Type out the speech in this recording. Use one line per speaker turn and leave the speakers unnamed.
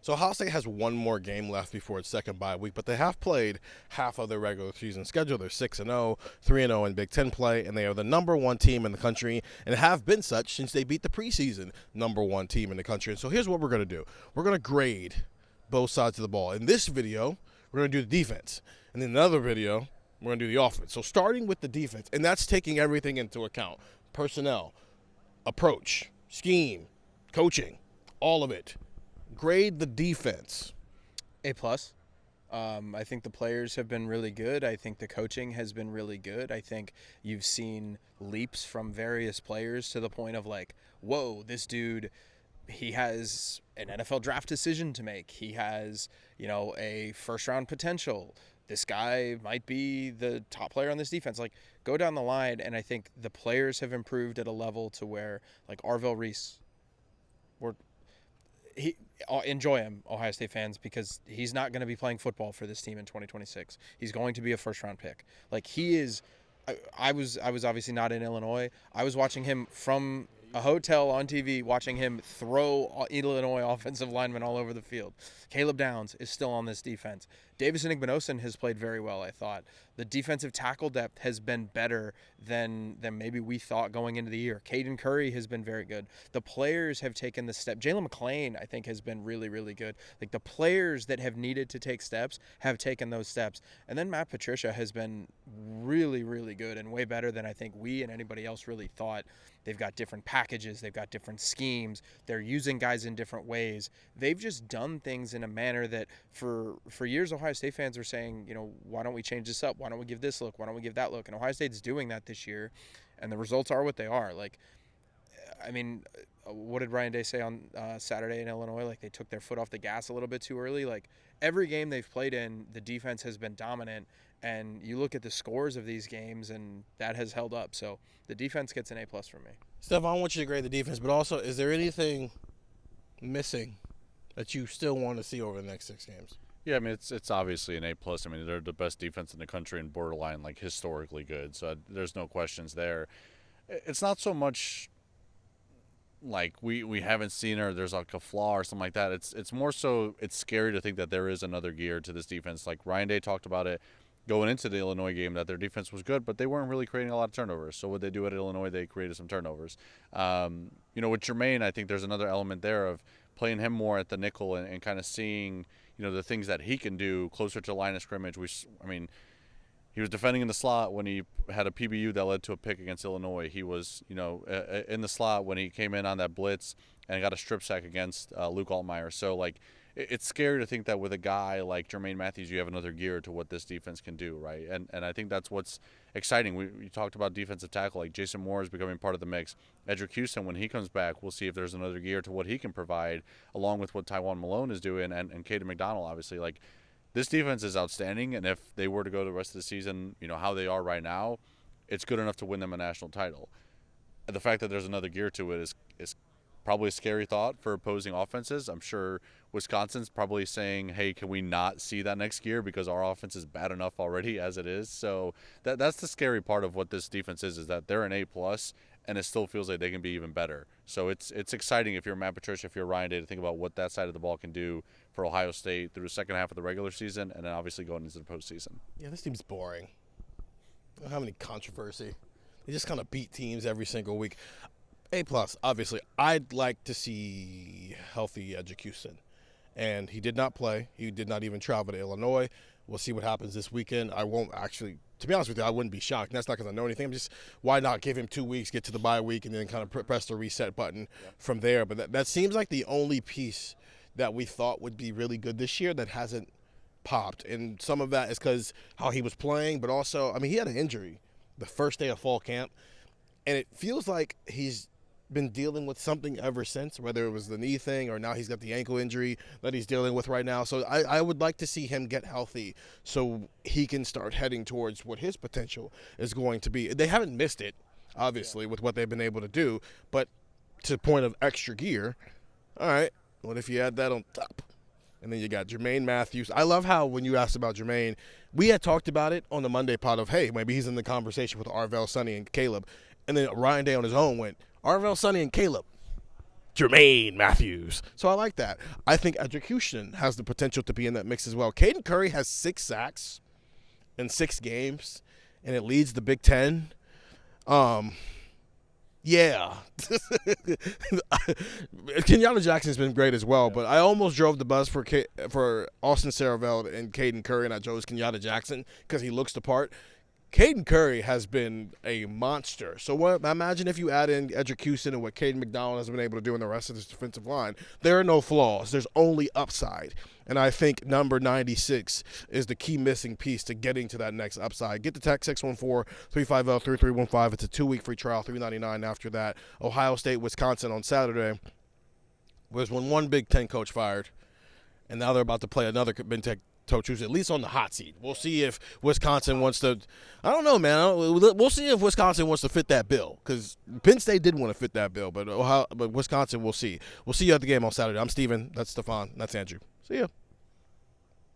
So Ohio State has one more game left before its second bye week, but they have played half of their regular season schedule. They're 6-0, 3-0 in Big Ten play, and they are the number one team in the country and have been such since they beat the preseason number one team in the country. And so here's what we're going to do. We're going to grade both sides of the ball. In this video, we're going to do the defense. And in another video, we're going to do the offense. So starting with the defense, and that's taking everything into account. Personnel, approach, scheme, coaching, all of it. Grade the defense.
A+. I think the players have been really good. I think the coaching has been really good. I think you've seen leaps from various players to the point of like, whoa, this dude, he has an NFL draft decision to make. He has, a first-round potential. This guy might be the top player on this defense. Like, go down the line, and I think the players have improved at a level to where, like, Arvell Reese, enjoy him, Ohio State fans, because he's not going to be playing football for this team in 2026. He's going to be a first-round pick. Like, he is – I was obviously not in Illinois. I was watching him from a hotel on TV, watching him throw Illinois offensive linemen all over the field. Caleb Downs is still on this defense. Davis Igbinosun has played very well, I thought. The defensive tackle depth has been better than maybe we thought going into the year. Caden Curry has been very good. The players have taken the step. Jalen McClain, I think, has been really, really good. Like, the players that have needed to take steps have taken those steps. And then Matt Patricia has been really, really good and way better than I think we and anybody else really thought. They've got different packages. They've got different schemes. They're using guys in different ways. They've just done things in a manner that for years Ohio State fans are saying, why don't we change this up? Why don't we give this look? Why don't we give that look? And Ohio State's doing that this year, and the results are what they are. Like, I mean, what did Ryan Day say on Saturday in Illinois? Like, they took their foot off the gas a little bit too early. Like, every game they've played in, the defense has been dominant, and you look at the scores of these games, and that has held up. So the defense gets an A+ from me.
Steph, I want you to grade the defense, but also, is there anything missing that you still want to see over the next 6 games?
Yeah, I mean, it's obviously an A+. I mean, they're the best defense in the country and borderline, like, historically good. So there's no questions there. It's not so much like we haven't seen or there's like a flaw or something like that. It's more so it's scary to think that there is another gear to this defense. Like Ryan Day talked about it going into the Illinois game, that their defense was good, but they weren't really creating a lot of turnovers. So what they do at Illinois, they created some turnovers. With Jermaine, I think there's another element there of playing him more at the nickel and kind of seeing, the things that he can do closer to line of scrimmage. He was defending in the slot when he had a PBU that led to a pick against Illinois. He was, in the slot when he came in on that blitz and got a strip sack against Luke Altmaier. So, like, it's scary to think that with a guy like Jermaine Matthews, you have another gear to what this defense can do, right? And I think that's what's exciting. We talked about defensive tackle, like Jason Moore is becoming part of the mix. Edric Houston, when he comes back, we'll see if there's another gear to what he can provide, along with what Tywan Malone is doing and Caden McDonald, obviously. Like, this defense is outstanding, and if they were to go the rest of the season, how they are right now, it's good enough to win them a national title. And the fact that there's another gear to it is probably a scary thought for opposing offenses. I'm sure Wisconsin's probably saying, hey, can we not see that next gear because our offense is bad enough already as it is? So that's the scary part of what this defense is that they're an A+, and it still feels like they can be even better. So it's exciting if you're Matt Patricia, if you're Ryan Day, to think about what that side of the ball can do for Ohio State through the second half of the regular season and then obviously going into the postseason.
Yeah, this team's boring. I don't have any controversy. They just kind of beat teams every single week. A+, obviously. I'd like to see healthy Edric Houston. And he did not play. He did not even travel to Illinois. We'll see what happens this weekend. I won't actually, to be honest with you, I wouldn't be shocked. And that's not because I know anything. I'm just, why not give him 2 weeks, get to the bye week, and then kind of press the reset button from there. But that seems like the only piece that we thought would be really good this year that hasn't popped. And some of that is because how he was playing, but also, he had an injury the first day of fall camp. And it feels like he's been dealing with something ever since, whether it was the knee thing or now he's got the ankle injury that he's dealing with right now. So I would like to see him get healthy so he can start heading towards what his potential is going to be. They haven't missed it, obviously, with what they've been able to do, but to the point of extra gear, all right, what if you add that on top? And then you got Jermaine Matthews. I love how when you asked about Jermaine, we had talked about it on the Monday pod of, hey, maybe he's in the conversation with Arvell, Sonny, and Caleb. And then Ryan Day on his own went, Arvell, Sonny, and Caleb. Jermaine Matthews. So I like that. I think execution has the potential to be in that mix as well. Caden Curry has 6 sacks in 6 games, and it leads the Big Ten. Yeah. Kenyatta Jackson's been great as well, but I almost drove the bus for Austin Saraveld and Caden Curry, and I chose Kenyatta Jackson because he looks the part. Caden Curry has been a monster. So imagine if you add in Edgercuson and what Caden McDonald has been able to do in the rest of this defensive line. There are no flaws. There's only upside. And I think number 96 is the key missing piece to getting to that next upside. Get the text 614-350-3315. It's a 2-week free trial, $3.99 after that. Ohio State, Wisconsin on Saturday was when one Big Ten coach fired, and now they're about to play another Big Ten coach who's at least on the hot seat. We'll see if Wisconsin wants to – I don't know, man. We'll see if Wisconsin wants to fit that bill, because Penn State didn't want to fit that bill, but Wisconsin, we'll see. We'll see you at the game on Saturday. I'm Steven. That's Stefan. That's Andrew. See ya.